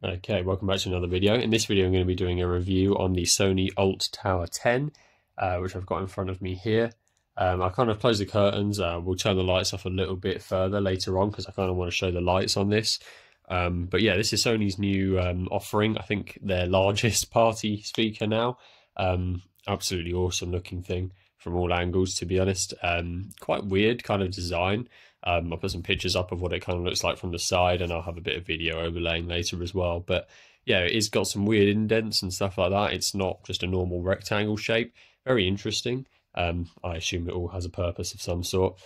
Okay, welcome back to another video. In this video I'm going to be doing a review on the Sony ULT Tower 10, which I've got in front of me here. I kind of close the curtains. We'll turn the lights off a little bit further later on because I kind of want to show the lights on this. But yeah, this is Sony's new offering. I think their largest party speaker now. Absolutely awesome looking thing from all angles, to be honest. Quite weird kind of design. I'll put some pictures up of what it kind of looks like from the side, and I'll have a bit of video overlaying later as well. But yeah, it's got some weird indents and stuff like that. It's not just a normal rectangle shape. Very interesting. I assume it all has a purpose of some sort.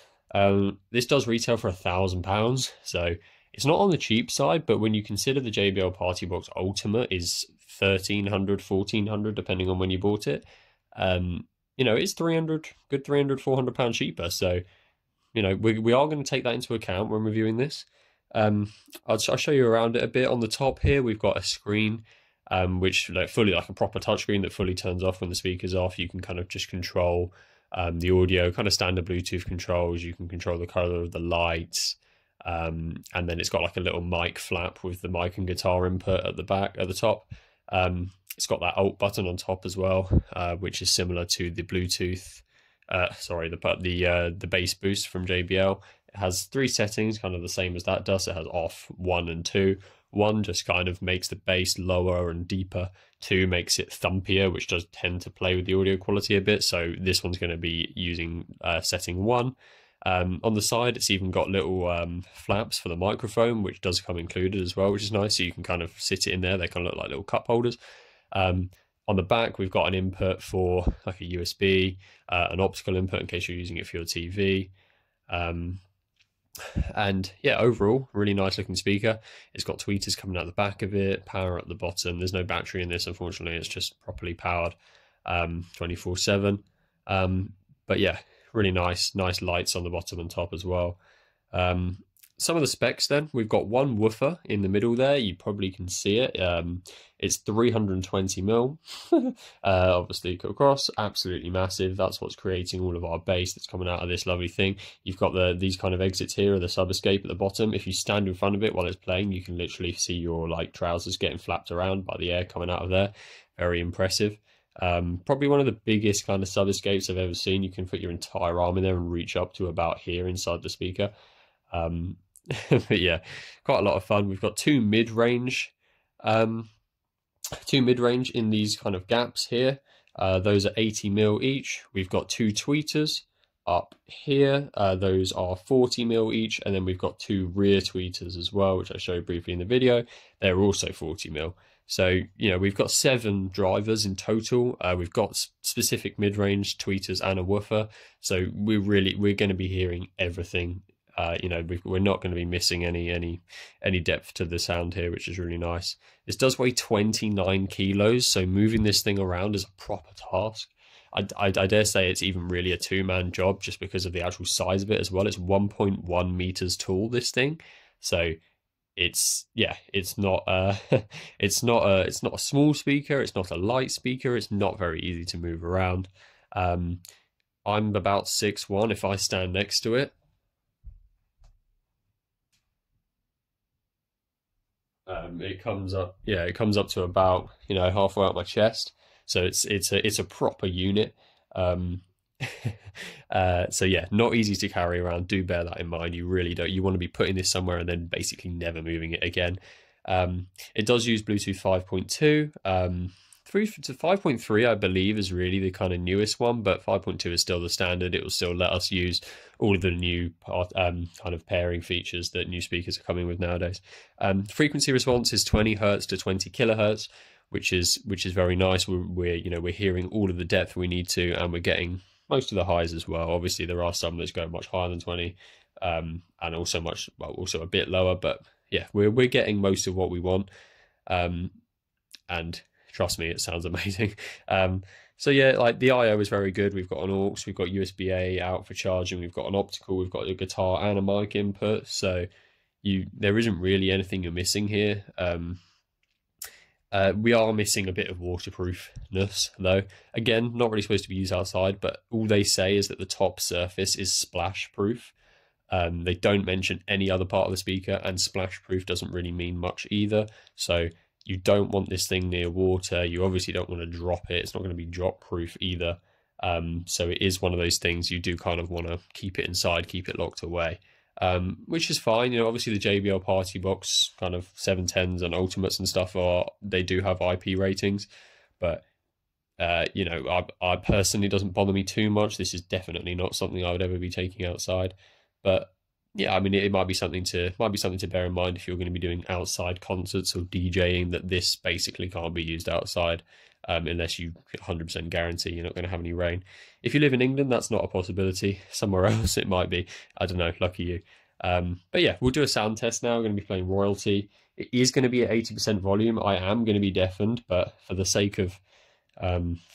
This does retail for £1,000, so it's not on the cheap side, but when you consider the JBL Party Box Ultimate is $1,300, $1,400, depending on when you bought it, you know, it's good £300, £400 cheaper. So, you know, we are going to take that into account when reviewing this. I'll show you around it a bit. On the top here, we've got a screen, which fully like a proper touchscreen that fully turns off when the speaker's off. You can kind of just control the audio, kind of standard Bluetooth controls. You can control the color of the lights. And then it's got like a little mic flap with the mic and guitar input at the top. It's got that alt button on top as well, which is similar to the Bluetooth. The bass boost from JBL. It has 3 settings, kind of the same as that does. It has off, 1 and 2. 1 just kind of makes the bass lower and deeper. 2 makes it thumpier, which does tend to play with the audio quality a bit. So this one's going to be using setting 1. On the side, it's even got little flaps for the microphone, which does come included as well, which is nice. So you can kind of sit it in there. They kind of look like little cup holders. On the back, we've got an input for like a USB, an optical input in case you're using it for your TV. And yeah, overall, really nice looking speaker. It's got tweeters coming out the back of it, power at the bottom. There's no battery in this, unfortunately. It's just properly powered 24/7. But yeah, really nice lights on the bottom and top as well. Some of the specs then, we've got one woofer in the middle there. You probably can see it. It's 320mm, obviously cut across, absolutely massive. That's what's creating all of our bass that's coming out of this lovely thing. You've got these kind of exits here, or the sub escape at the bottom. If you stand in front of it while it's playing, you can literally see your like trousers getting flapped around by the air coming out of there. Very impressive. Probably one of the biggest kind of sub escapes I've ever seen. You can put your entire arm in there and reach up to about here inside the speaker. But yeah, quite a lot of fun. We've got two mid-range in these kind of gaps here. Those are 80mm each. We've got 2 tweeters up here. Those are 40mm each, and then we've got 2 rear tweeters as well, which I showed briefly in the video. They're also 40mm. So, you know, we've got 7 drivers in total. We've got specific mid-range tweeters and a woofer. So we're going to be hearing everything. You know, we're not going to be missing any depth to the sound here, which is really nice. This does weigh 29 kilos, so moving this thing around is a proper task. I dare say it's even really a 2-man job just because of the actual size of it as well. It's 1.1 meters tall, this thing. So it's not it's not a small speaker. It's not a light speaker. It's not very easy to move around. I'm about 6'1". If I stand next to it, it comes up to about, you know, halfway up my chest. So it's a proper unit. So yeah, not easy to carry around. Do bear that in mind. You really don't. You want to be putting this somewhere and then basically never moving it again. It does use Bluetooth 5.2. 5.3, I believe, is really the kind of newest one, but 5.2 is still the standard. It will still let us use all of the new kind of pairing features that new speakers are coming with nowadays. Frequency response is 20 Hz to 20 kHz, which is very nice. We're hearing all of the depth we need to, and we're getting most of the highs as well. Obviously, there are some that go much higher than 20, and also also a bit lower. But yeah, we're getting most of what we want, and trust me, it sounds amazing. So yeah, like the I/O is very good. We've got an aux, we've got USB-A out for charging, we've got an optical, we've got a guitar and a mic input. So there isn't really anything you're missing here. We are missing a bit of waterproofness though. Again, not really supposed to be used outside, but all they say is that the top surface is splash proof. They don't mention any other part of the speaker, and splash proof doesn't really mean much either. So You don't want this thing near water. You obviously don't want to drop it. It's not going to be drop proof either. So it is one of those things you do kind of want to keep it inside, keep it locked away, which is fine. You know, obviously the JBL Party Box kind of 710s and Ultimates and stuff they do have IP ratings, but you know, I personally doesn't bother me too much. This is definitely not something I would ever be taking outside, but yeah, I mean, it might be something to bear in mind if you're going to be doing outside concerts or DJing, that this basically can't be used outside. Unless you 100% guarantee you're not going to have any rain. If you live in England, that's not a possibility. Somewhere else it might be. I don't know, lucky you. But yeah, we'll do a sound test now. We're going to be playing Royalty. It is going to be at 80% volume. I am going to be deafened, but for the sake of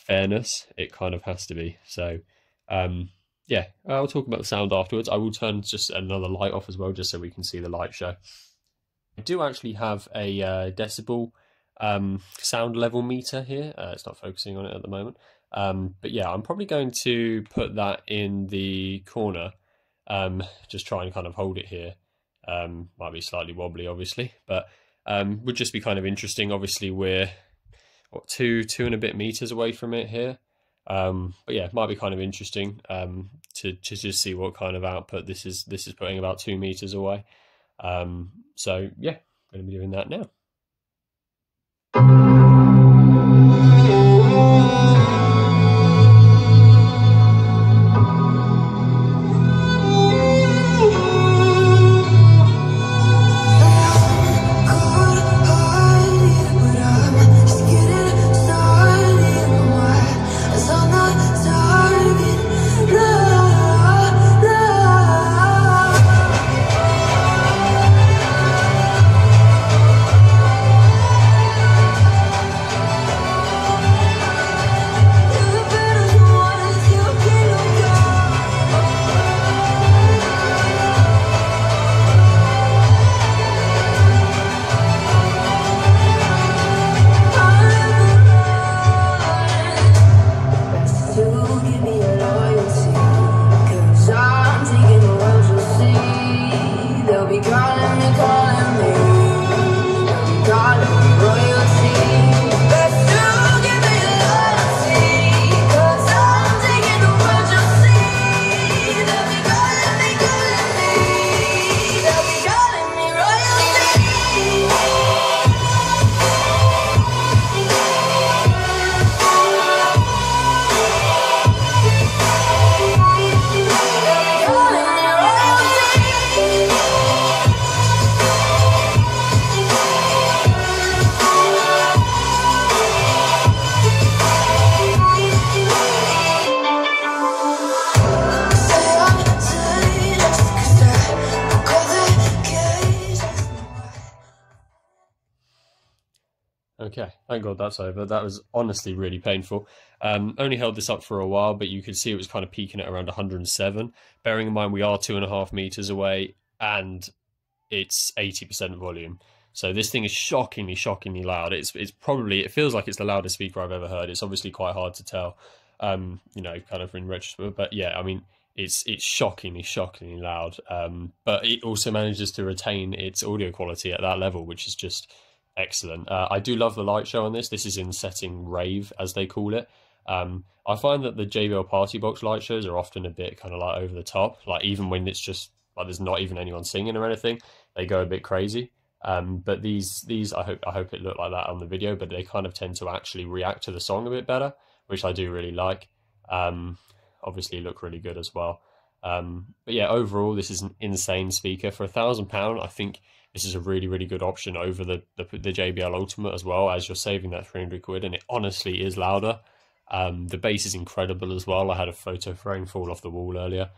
fairness, it kind of has to be. So yeah, I'll talk about the sound afterwards. I will turn just another light off as well, just so we can see the light show. I do actually have a decibel sound level meter here. It's not focusing on it at the moment, but yeah, I'm probably going to put that in the corner, just try and kind of hold it here. Might be slightly wobbly obviously, but would just be kind of interesting. Obviously we're what, two and a bit meters away from it here, but yeah, it might be kind of interesting to just see what kind of output this is putting about 2 meters away. So yeah, I'm going to be doing that now. Okay, thank God that's over. That was honestly really painful. Only held this up for a while, but you could see it was kind of peaking at around 107. Bearing in mind we are 2.5 meters away and it's 80% volume. So this thing is shockingly, shockingly loud. It's probably, it feels like it's the loudest speaker I've ever heard. It's obviously quite hard to tell, you know, kind of in retrospect. But yeah, I mean, it's shockingly, shockingly loud. But it also manages to retain its audio quality at that level, which is just excellent. I do love the light show on this. This is in setting rave, as they call it. I find that the JBL Party Box light shows are often a bit kind of like over the top. Like even when it's just like there's not even anyone singing or anything, they go a bit crazy. But these I hope it looked like that on the video, but they kind of tend to actually react to the song a bit better, which I do really like. Obviously look really good as well. But yeah, overall this is an insane speaker for £1,000. I think this is a really, really good option over the JBL Ultimate as well, as you're saving that 300 quid, and it honestly is louder. The bass is incredible as well. I had a photo frame fall off the wall earlier.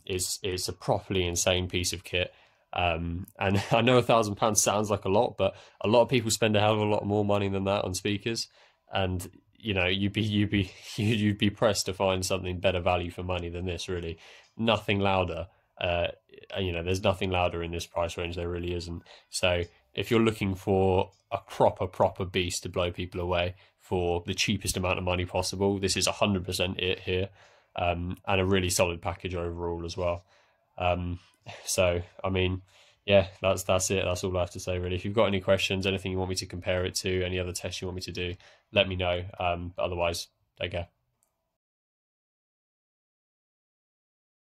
It's a properly insane piece of kit. And I know £1,000 sounds like a lot, but a lot of people spend a hell of a lot more money than that on speakers. And you know, you'd be pressed to find something better value for money than this. Really, nothing louder. You know, there's nothing louder in this price range. There really isn't. So if you're looking for a proper beast to blow people away for the cheapest amount of money possible, this is 100% it here, and a really solid package overall as well. So I mean, yeah, that's it. That's all I have to say, really. If you've got any questions, anything you want me to compare it to, any other tests you want me to do, let me know. But otherwise, take care.